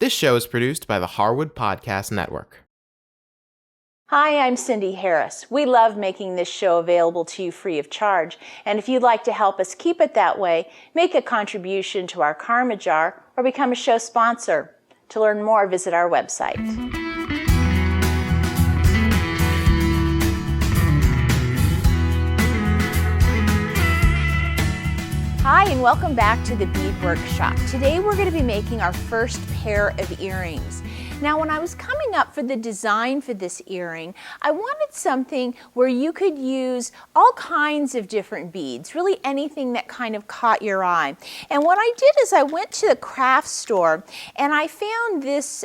This show is produced by the Harwood Podcast Network. Hi, I'm Cindy Harris. We love making this show available to you free of charge. And if you'd like to help us keep it that way, make a contribution to our Karma Jar or become a show sponsor. To learn more, visit our website. Hi, and welcome back to the Bead Workshop. Today we're going to be making our first pair of earrings. Now, when I was coming up for the design for this earring, I wanted something where you could use all kinds of different beads, really anything that kind of caught your eye. And what I did is I went to the craft store and I found this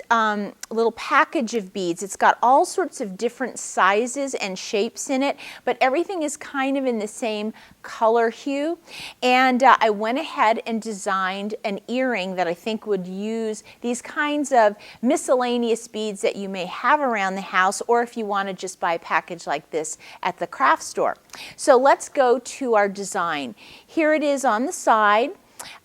little package of beads. It's got all sorts of different sizes and shapes in it, but everything is kind of in the same color hue. And I went ahead and designed an earring that I think would use these kinds of miscellaneous beads that you may have around the house, or if you want to just buy a package like this at the craft store. So let's go to our design. Here it is on the side.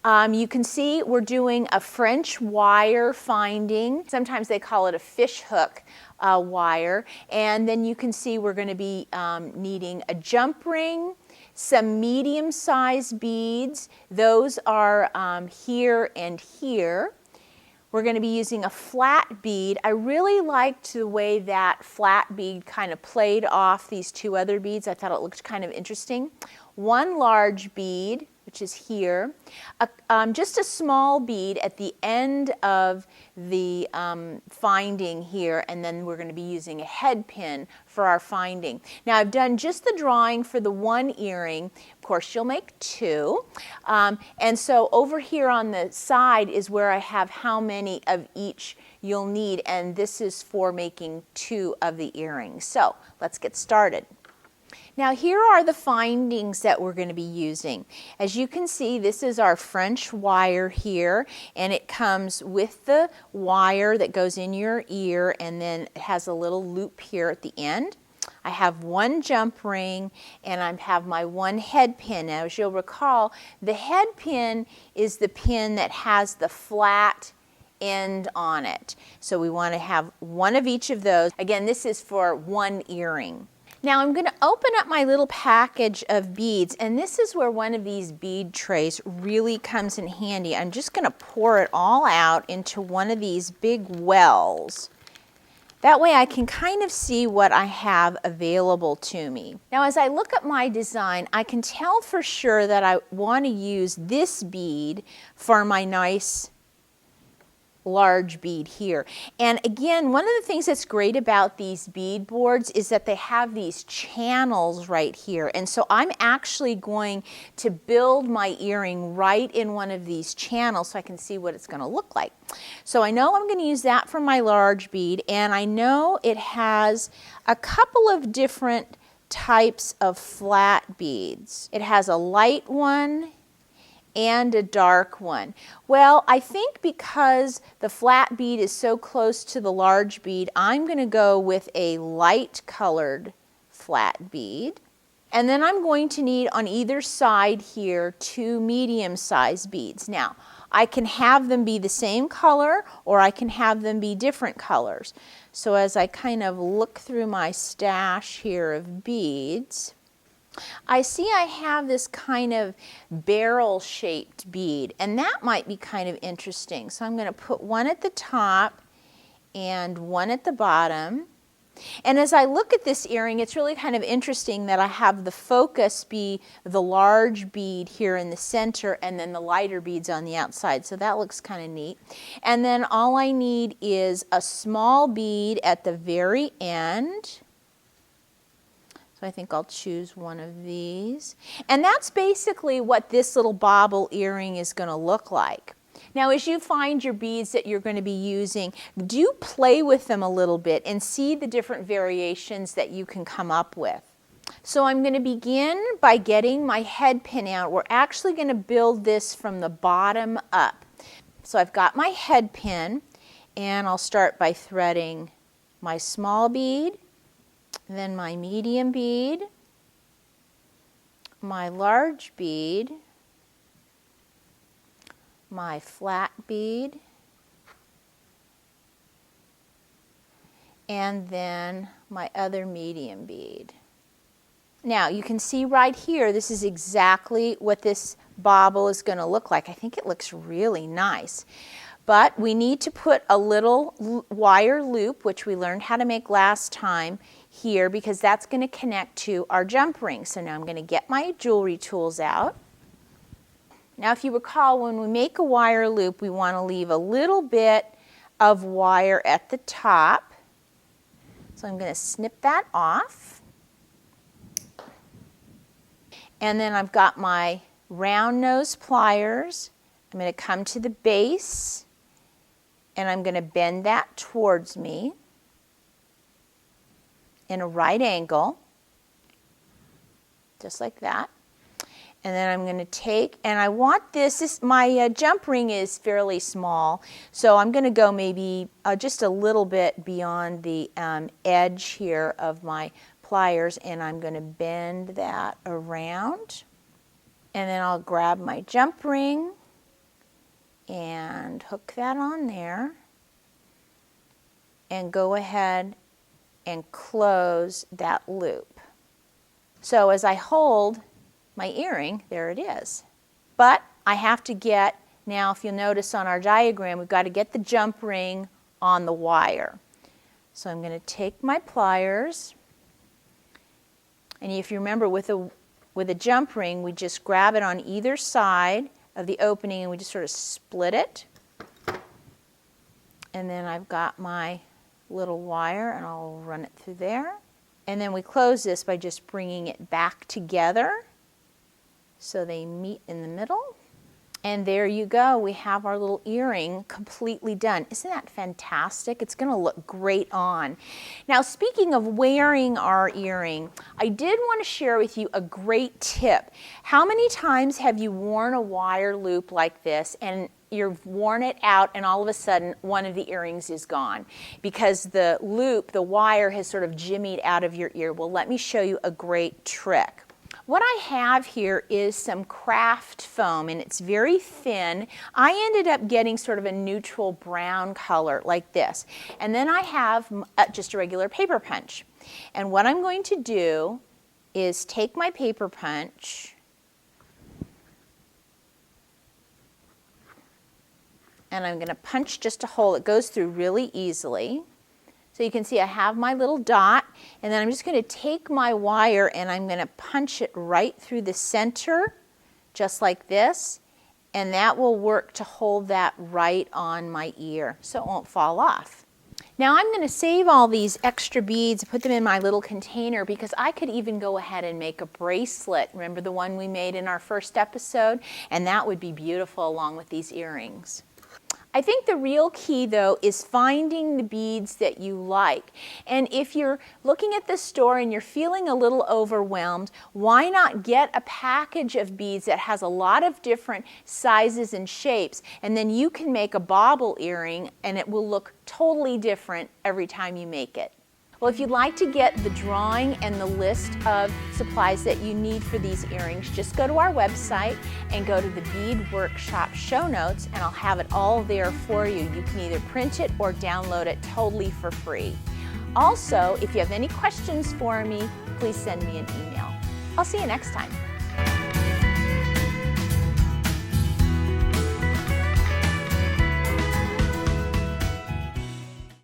You can see we're doing a French wire finding. Sometimes they call it a fish hook wire. And then you can see we're going to be needing a jump ring, some medium-sized beads. Those are here and here. We're going to be using a flat bead. I really liked the way that flat bead kind of played off these two other beads. I thought it looked kind of interesting. One large bead, which is here, just a small bead at the end of the finding here, and then we're going to be using a head pin for our finding. Now I've done just the drawing for the one earring. Of course you'll make two, and so over here on the side is where I have how many of each you'll need, and this is for making two of the earrings. So let's get started. Now here are the findings that we're going to be using. As you can see, this is our French wire here, and it comes with the wire that goes in your ear, and then it has a little loop here at the end. I have one jump ring, and I have my one head pin. Now, as you'll recall, the head pin is the pin that has the flat end on it. So we want to have one of each of those. Again, this is for one earring. Now I'm going to open up my little package of beads, and this is where one of these bead trays really comes in handy. I'm just going to pour it all out into one of these big wells. That way I can kind of see what I have available to me. Now as I look at my design, I can tell for sure that I want to use this bead for my nice large bead here. And again, one of the things that's great about these bead boards is that they have these channels right here. And so I'm actually going to build my earring right in one of these channels so I can see what it's going to look like. So I know I'm going to use that for my large bead, and I know it has a couple of different types of flat beads. It has a light one and a dark one. Well, I think because the flat bead is so close to the large bead, I'm going to go with a light colored flat bead. And then I'm going to need on either side here two medium-sized beads. Now, I can have them be the same color, or I can have them be different colors. So as I kind of look through my stash here of beads, I see I have this kind of barrel-shaped bead, and that might be kind of interesting. So I'm going to put one at the top and one at the bottom. And as I look at this earring, it's really kind of interesting that I have the focus be the large bead here in the center and then the lighter beads on the outside. So that looks kind of neat. And then all I need is a small bead at the very end. So I think I'll choose one of these. And that's basically what this little bauble earring is going to look like. Now as you find your beads that you're going to be using, do play with them a little bit and see the different variations that you can come up with. So I'm going to begin by getting my head pin out. We're actually going to build this from the bottom up. So I've got my head pin, and I'll start by threading my small bead, then my medium bead, my large bead, my flat bead, and then my other medium bead. Now you can see right here, this is exactly what this bauble is going to look like. I think it looks really nice. But we need to put a little wire loop, which we learned how to make last time, here, because that's going to connect to our jump ring. So now I'm going to get my jewelry tools out. Now if you recall, when we make a wire loop, we want to leave a little bit of wire at the top. So I'm going to snip that off. And then I've got my round nose pliers. I'm going to come to the base and I'm going to bend that towards me in a right angle, just like that. And then I'm going to take, and I want this my jump ring is fairly small, so I'm going to go maybe just a little bit beyond the edge here of my pliers, and I'm going to bend that around. And then I'll grab my jump ring and hook that on there and go ahead and close that loop. So as I hold my earring, there it is. But I have to get, now if you'll notice on our diagram, we've got to get the jump ring on the wire. So I'm going to take my pliers, and if you remember with a jump ring, we just grab it on either side of the opening and we just sort of split it. And then I've got my little wire and I'll run it through there. And then we close this by just bringing it back together so they meet in the middle. And there you go, we have our little earring completely done. Isn't that fantastic? It's going to look great on. Now, speaking of wearing our earring, I did want to share with you a great tip. How many times have you worn a wire loop like this and you've worn it out and all of a sudden one of the earrings is gone because the loop, the wire, has sort of jimmied out of your ear? Well, let me show you a great trick. What I have here is some craft foam, and it's very thin. I ended up getting sort of a neutral brown color like this. And then I have just a regular paper punch. And what I'm going to do is take my paper punch and I'm going to punch just a hole. It goes through really easily. So you can see I have my little dot, and then I'm just going to take my wire and I'm going to punch it right through the center, just like this, and that will work to hold that right on my ear so it won't fall off. Now I'm going to save all these extra beads, put them in my little container, because I could even go ahead and make a bracelet. Remember the one we made in our first episode? And that would be beautiful along with these earrings. I think the real key, though, is finding the beads that you like. And if you're looking at the store and you're feeling a little overwhelmed, why not get a package of beads that has a lot of different sizes and shapes, and then you can make a bauble earring and it will look totally different every time you make it. Well, if you'd like to get the drawing and the list of supplies that you need for these earrings, just go to our website and go to the Bead Workshop show notes, and I'll have it all there for you. You can either print it or download it totally for free. Also, if you have any questions for me, please send me an email. I'll see you next time.